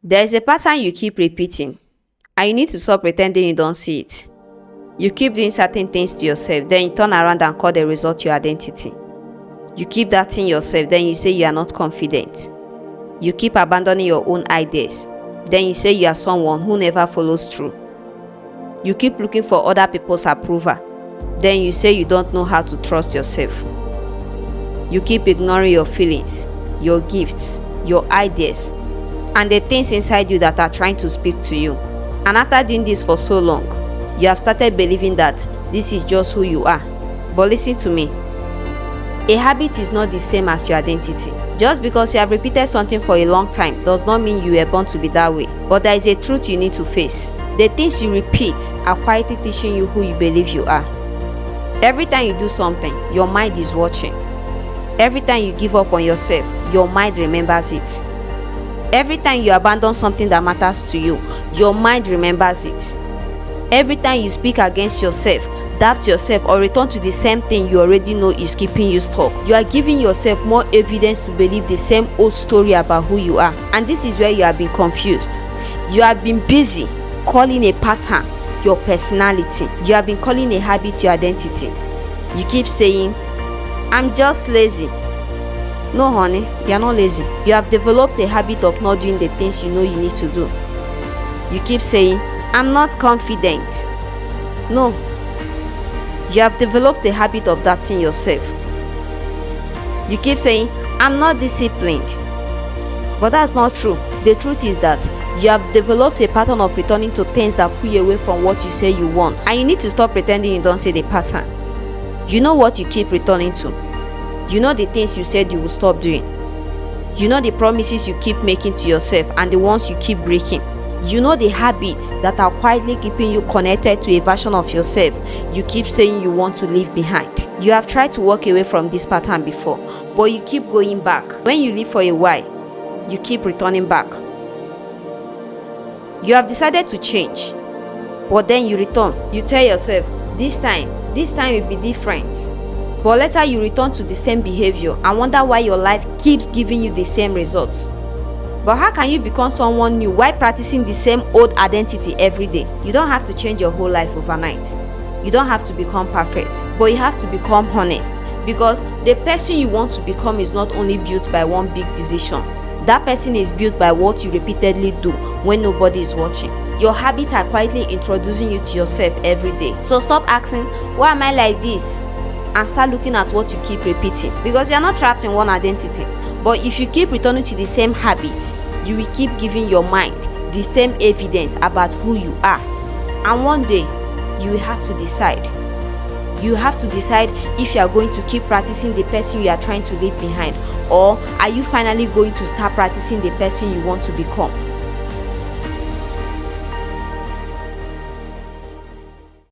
There is a pattern you keep repeating, and you need to stop pretending you don't see it. You keep doing certain things to yourself, then you turn around and call the result your identity. You keep doubting yourself, then you say you are not confident. You keep abandoning your own ideas, then you say you are someone who never follows through. You keep looking for other people's approval, then you say you don't know how to trust yourself. You keep ignoring your feelings, your gifts, your ideas, and the things inside you that are trying to speak to you. And after doing this for so long, you have started believing that this is just who you are. But listen to me. A habit is not the same as your identity. Just because you have repeated something for a long time does not mean you were born to be that way. But there is a truth you need to face. The things you repeat are quietly teaching you who you believe you are. Every time you do something, your mind is watching. Every time you give up on yourself, your mind remembers it. Every time you abandon something that matters to you, your mind remembers it. Every time you speak against yourself, doubt yourself, or return to the same thing you already know is keeping you stuck, you are giving yourself more evidence to believe the same old story about who you are. And this is where you have been confused. You have been busy calling a pattern your personality. You have been calling a habit your identity. You keep saying, I'm just lazy. No, honey, you are not lazy. You have developed a habit of not doing the things you know you need to do. You keep saying, I'm not confident. No, you have developed a habit of doubting yourself. You keep saying, I'm not disciplined. But that's not true. The truth is that you have developed a pattern of returning to things that pull you away from what you say you want. And you need to stop pretending you don't see the pattern. You know what you keep returning to. You know the things you said you will stop doing. You know the promises you keep making to yourself and the ones you keep breaking. You know the habits that are quietly keeping you connected to a version of yourself you keep saying you want to leave behind. You have tried to walk away from this pattern before, but you keep going back. When you leave for a while, you keep returning back. You have decided to change, but then you return. You tell yourself, this time will be different. But later you return to the same behavior and wonder why your life keeps giving you the same results. But how can you become someone new while practicing the same old identity every day? You don't have to change your whole life overnight. You don't have to become perfect, but you have to become honest, because the person you want to become is not only built by one big decision. That person is built by what you repeatedly do when nobody is watching. Your habits are quietly introducing you to yourself every day. So stop asking, why am I like this? And start looking at what you keep repeating, because you're not trapped in one identity. But if you keep returning to the same habits, you will keep giving your mind the same evidence about who you are. And one day, you will have to decide. You have to decide if you are going to keep practicing the person you are trying to leave behind, or are you finally going to start practicing the person you want to become.